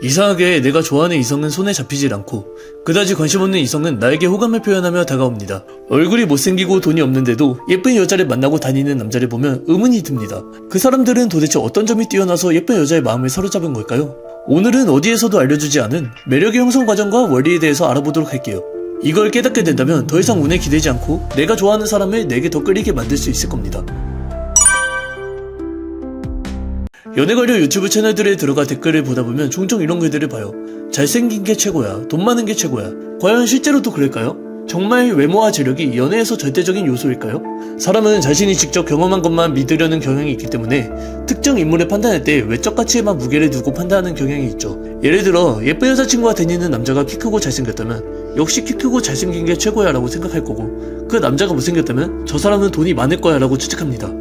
이상하게 내가 좋아하는 이성은 손에 잡히질 않고 그다지 관심 없는 이성은 나에게 호감을 표현하며 다가옵니다. 얼굴이 못생기고 돈이 없는데도 예쁜 여자를 만나고 다니는 남자를 보면 의문이 듭니다. 그 사람들은 도대체 어떤 점이 뛰어나서 예쁜 여자의 마음을 사로잡은 걸까요? 오늘은 어디에서도 알려주지 않은 매력의 형성 과정과 원리에 대해서 알아보도록 할게요. 이걸 깨닫게 된다면 더 이상 운에 기대지 않고 내가 좋아하는 사람을 내게 더 끌리게 만들 수 있을 겁니다. 연애 관련 유튜브 채널들에 들어가 댓글을 보다 보면 종종 이런 글들을 봐요. 잘생긴 게 최고야. 돈 많은 게 최고야. 과연 실제로도 그럴까요? 정말 외모와 재력이 연애에서 절대적인 요소일까요? 사람은 자신이 직접 경험한 것만 믿으려는 경향이 있기 때문에 특정 인물을 판단할 때 외적 가치에만 무게를 두고 판단하는 경향이 있죠. 예를 들어 예쁜 여자친구와 다니는 남자가 키 크고 잘생겼다면 역시 키 크고 잘생긴 게 최고야 라고 생각할 거고, 그 남자가 못생겼다면 저 사람은 돈이 많을 거야 라고 추측합니다.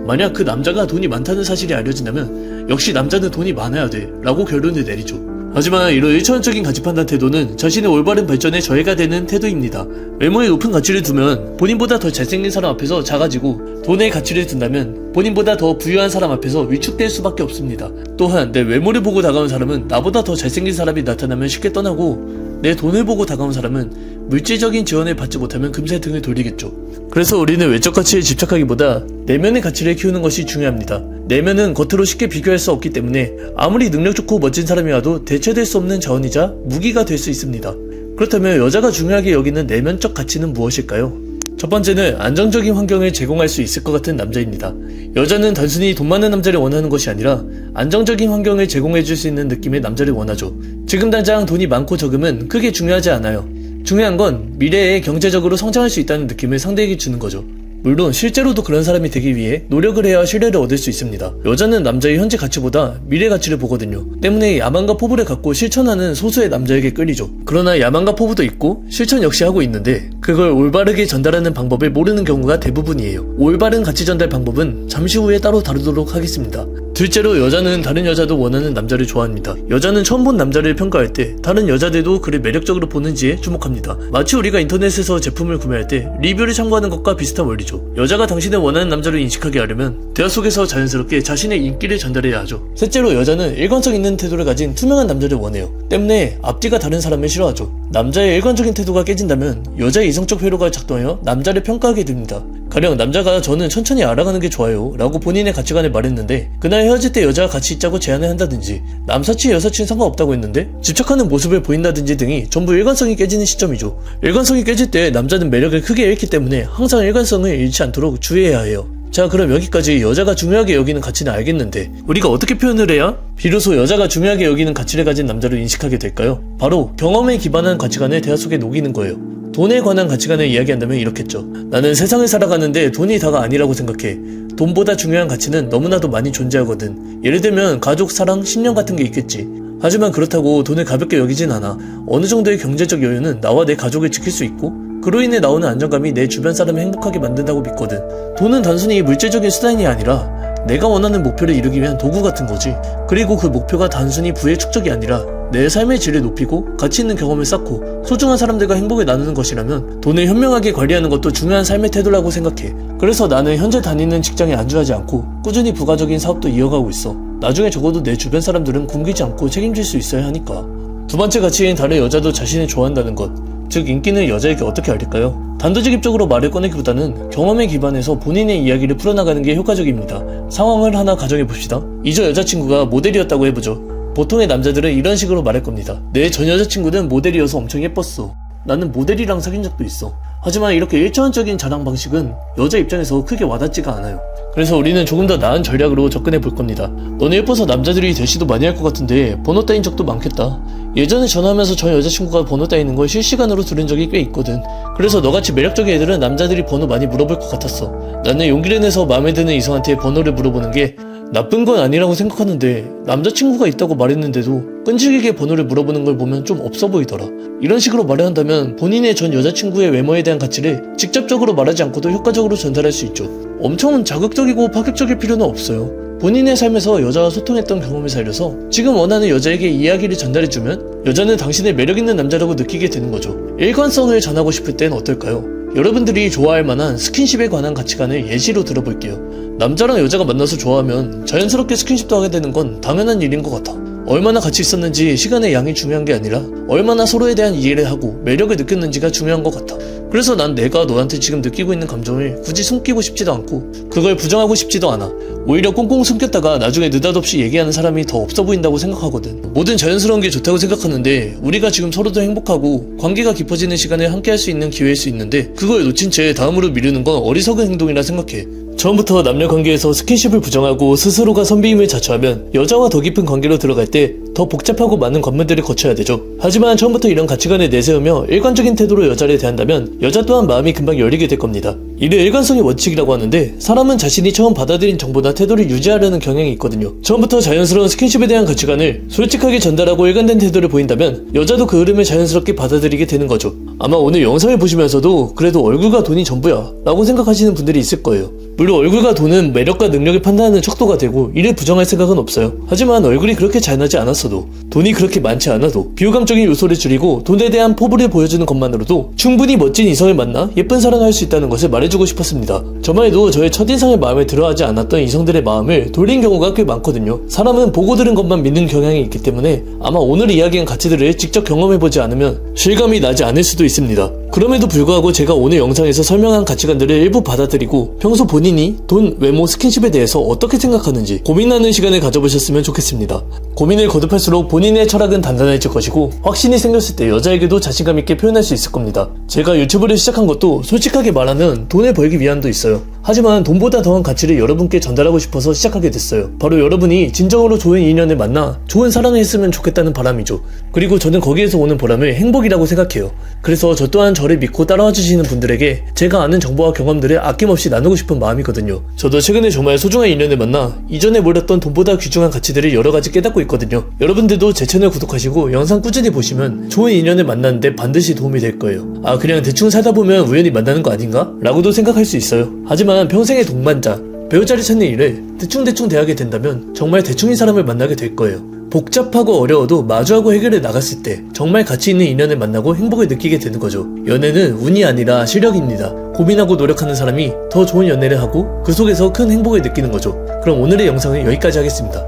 만약 그 남자가 돈이 많다는 사실이 알려진다면 역시 남자는 돈이 많아야 돼 라고 결론을 내리죠. 하지만 이런 일차원적인 가치 판단 태도는 자신의 올바른 발전에 저해가 되는 태도입니다. 외모에 높은 가치를 두면 본인보다 더 잘생긴 사람 앞에서 작아지고, 돈의 가치를 둔다면 본인보다 더 부유한 사람 앞에서 위축될 수밖에 없습니다. 또한 내 외모를 보고 다가온 사람은 나보다 더 잘생긴 사람이 나타나면 쉽게 떠나고, 내 돈을 보고 다가온 사람은 물질적인 지원을 받지 못하면 금세 등을 돌리겠죠. 그래서 우리는 외적 가치에 집착하기보다 내면의 가치를 키우는 것이 중요합니다. 내면은 겉으로 쉽게 비교할 수 없기 때문에 아무리 능력 좋고 멋진 사람이 와도 대체될 수 없는 자원이자 무기가 될 수 있습니다. 그렇다면 여자가 중요하게 여기는 내면적 가치는 무엇일까요? 첫 번째는 안정적인 환경을 제공할 수 있을 것 같은 남자입니다. 여자는 단순히 돈 많은 남자를 원하는 것이 아니라 안정적인 환경을 제공해줄 수 있는 느낌의 남자를 원하죠. 지금 당장 돈이 많고 적음은 크게 중요하지 않아요. 중요한 건 미래에 경제적으로 성장할 수 있다는 느낌을 상대에게 주는 거죠. 물론 실제로도 그런 사람이 되기 위해 노력을 해야 신뢰를 얻을 수 있습니다. 여자는 남자의 현재 가치보다 미래 가치를 보거든요. 때문에 야망과 포부를 갖고 실천하는 소수의 남자에게 끌리죠. 그러나 야망과 포부도 있고 실천 역시 하고 있는데 그걸 올바르게 전달하는 방법을 모르는 경우가 대부분이에요. 올바른 가치 전달 방법은 잠시 후에 따로 다루도록 하겠습니다. 둘째로, 여자는 다른 여자도 원하는 남자를 좋아합니다. 여자는 처음 본 남자를 평가할 때 다른 여자들도 그를 매력적으로 보는지에 주목합니다. 마치 우리가 인터넷에서 제품을 구매할 때 리뷰를 참고하는 것과 비슷한 원리죠. 여자가 당신을 원하는 남자를 인식하게 하려면 대화 속에서 자연스럽게 자신의 인기를 전달해야 하죠. 셋째로, 여자는 일관성 있는 태도를 가진 투명한 남자를 원해요. 때문에 앞뒤가 다른 사람을 싫어하죠. 남자의 일관적인 태도가 깨진다면 여자의 이성적 회로가 작동하여 남자를 평가하게 됩니다. 가령 남자가 저는 천천히 알아가는 게 좋아요 라고 본인의 가치관을 말했는데 그날 헤어질 때 여자가 같이 있자고 제안을 한다든지, 남사친 여사친 상관없다고 했는데 집착하는 모습을 보인다든지 등이 전부 일관성이 깨지는 시점이죠. 일관성이 깨질 때 남자는 매력을 크게 잃기 때문에 항상 일관성을 잃지 않도록 주의해야 해요. 자, 그럼 여기까지 여자가 중요하게 여기는 가치는 알겠는데 우리가 어떻게 표현을 해야 비로소 여자가 중요하게 여기는 가치를 가진 남자를 인식하게 될까요? 바로 경험에 기반한 가치관을 대화 속에 녹이는 거예요. 돈에 관한 가치관을 이야기한다면 이렇겠죠. 나는 세상을 살아가는데 돈이 다가 아니라고 생각해. 돈보다 중요한 가치는 너무나도 많이 존재하거든. 예를 들면 가족, 사랑, 신념 같은 게 있겠지. 하지만 그렇다고 돈을 가볍게 여기진 않아. 어느 정도의 경제적 여유는 나와 내 가족을 지킬 수 있고 그로 인해 나오는 안정감이 내 주변 사람을 행복하게 만든다고 믿거든. 돈은 단순히 물질적인 수단이 아니라 내가 원하는 목표를 이루기 위한 도구 같은 거지. 그리고 그 목표가 단순히 부의 축적이 아니라 내 삶의 질을 높이고 가치 있는 경험을 쌓고 소중한 사람들과 행복을 나누는 것이라면 돈을 현명하게 관리하는 것도 중요한 삶의 태도라고 생각해. 그래서 나는 현재 다니는 직장에 안주하지 않고 꾸준히 부가적인 사업도 이어가고 있어. 나중에 적어도 내 주변 사람들은 굶기지 않고 책임질 수 있어야 하니까. 두 번째 가치인 다른 여자도 자신을 좋아한다는 것, 즉 인기는 여자에게 어떻게 알릴까요? 단도직입적으로 말을 꺼내기보다는 경험에 기반해서 본인의 이야기를 풀어나가는 게 효과적입니다. 상황을 하나 가정해봅시다. 이전 여자친구가 모델이었다고 해보죠. 보통의 남자들은 이런 식으로 말할 겁니다. 내 전 여자친구는 모델이어서 엄청 예뻤어. 나는 모델이랑 사귄 적도 있어. 하지만 이렇게 일차원적인 자랑 방식은 여자 입장에서 크게 와닿지가 않아요. 그래서 우리는 조금 더 나은 전략으로 접근해 볼 겁니다. 너네 예뻐서 남자들이 대시도 많이 할 것 같은데 번호 따인 적도 많겠다. 예전에 전화하면서 전 여자친구가 번호 따이는 걸 실시간으로 들은 적이 꽤 있거든. 그래서 너같이 매력적인 애들은 남자들이 번호 많이 물어볼 것 같았어. 나는 용기를 내서 마음에 드는 이성한테 번호를 물어보는 게 나쁜 건 아니라고 생각하는데 남자친구가 있다고 말했는데도 끈질기게 번호를 물어보는 걸 보면 좀 없어 보이더라. 이런 식으로 말을 한다면 본인의 전 여자친구의 외모에 대한 가치를 직접적으로 말하지 않고도 효과적으로 전달할 수 있죠. 엄청 자극적이고 파격적일 필요는 없어요. 본인의 삶에서 여자와 소통했던 경험을 살려서 지금 원하는 여자에게 이야기를 전달해주면 여자는 당신을 매력있는 남자라고 느끼게 되는 거죠. 일관성을 전하고 싶을 땐 어떨까요? 여러분들이 좋아할 만한 스킨십에 관한 가치관을 예시로 들어볼게요. 남자랑 여자가 만나서 좋아하면 자연스럽게 스킨십도 하게 되는 건 당연한 일인 것 같아. 얼마나 같이 있었는지 시간의 양이 중요한 게 아니라 얼마나 서로에 대한 이해를 하고 매력을 느꼈는지가 중요한 것 같아. 그래서 난 내가 너한테 지금 느끼고 있는 감정을 굳이 숨기고 싶지도 않고 그걸 부정하고 싶지도 않아. 오히려 꽁꽁 숨겼다가 나중에 느닷없이 얘기하는 사람이 더 없어 보인다고 생각하거든. 뭐든 자연스러운 게 좋다고 생각하는데 우리가 지금 서로도 행복하고 관계가 깊어지는 시간을 함께 할 수 있는 기회일 수 있는데 그걸 놓친 채 다음으로 미루는 건 어리석은 행동이라 생각해. 처음부터 남녀 관계에서 스킨십을 부정하고 스스로가 선비임을 자처하면 여자와 더 깊은 관계로 들어갈 때 더 복잡하고 많은 관문들을 거쳐야 되죠. 하지만 처음부터 이런 가치관을 내세우며 일관적인 태도로 여자를 대한다면 여자 또한 마음이 금방 열리게 될 겁니다. 이를 일관성의 원칙이라고 하는데 사람은 자신이 처음 받아들인 정보나 태도를 유지하려는 경향이 있거든요. 처음부터 자연스러운 스킨십에 대한 가치관을 솔직하게 전달하고 일관된 태도를 보인다면 여자도 그 흐름을 자연스럽게 받아들이게 되는 거죠. 아마 오늘 영상을 보시면서도 그래도 얼굴과 돈이 전부야 라고 생각하시는 분들이 있을 거예요. 물론 얼굴과 돈은 매력과 능력을 판단하는 척도가 되고 이를 부정할 생각은 없어요. 하지만 얼굴이 그렇게 잘나지 않았어도 돈이 그렇게 많지 않아도 비호감적인 요소를 줄이고 돈에 대한 포부를 보여주는 것만으로도 충분히 멋진 이성을 만나 예쁜 사랑을 할 수 있다는 것을 말해주고 싶었습니다. 저만 해도 저의 첫인상에 마음에 들어하지 않았던 이성들의 마음을 돌린 경우가 꽤 많거든요. 사람은 보고 들은 것만 믿는 경향이 있기 때문에 아마 오늘 이야기한 가치들을 직접 경험해보지 않으면 실감이 나지 않을 수도 있습니다. 그럼에도 불구하고 제가 오늘 영상에서 설명한 가치관들을 일부 받아들이고 평소 본인이 돈, 외모, 스킨십에 대해서 어떻게 생각하는지 고민하는 시간을 가져보셨으면 좋겠습니다. 고민을 거듭할수록 본인의 철학은 단단해질 것이고 확신이 생겼을 때 여자에게도 자신감 있게 표현할 수 있을 겁니다. 제가 유튜브를 시작한 것도 솔직하게 말하면 돈을 벌기 위함도 있어요. 하지만 돈보다 더한 가치를 여러분께 전달하고 싶어서 시작하게 됐어요. 바로 여러분이 진정으로 좋은 인연을 만나 좋은 사랑을 했으면 좋겠다는 바람이죠. 그리고 저는 거기에서 오는 보람을 행복이라고 생각해요. 그래서 저 또한 저를 믿고 따라와 주시는 분들에게 제가 아는 정보와 경험들을 아낌없이 나누고 싶은 마음이거든요. 저도 최근에 정말 소중한 인연을 만나 이전에 몰랐던 돈보다 귀중한 가치들을 여러가지 깨닫고 있거든요. 여러분들도 제 채널 구독하시고 영상 꾸준히 보시면 좋은 인연을 만나는데 반드시 도움이 될 거예요. 아, 그냥 대충 살다 보면 우연히 만나는 거 아닌가? 라고도 생각할 수 있어요. 하지만 평생의 동반자, 배우자를 찾는 일을 대충대충 대하게 된다면 정말 대충인 사람을 만나게 될 거예요. 복잡하고 어려워도 마주하고 해결해 나갔을 때 정말 가치 있는 인연을 만나고 행복을 느끼게 되는 거죠. 연애는 운이 아니라 실력입니다. 고민하고 노력하는 사람이 더 좋은 연애를 하고 그 속에서 큰 행복을 느끼는 거죠. 그럼 오늘의 영상은 여기까지 하겠습니다.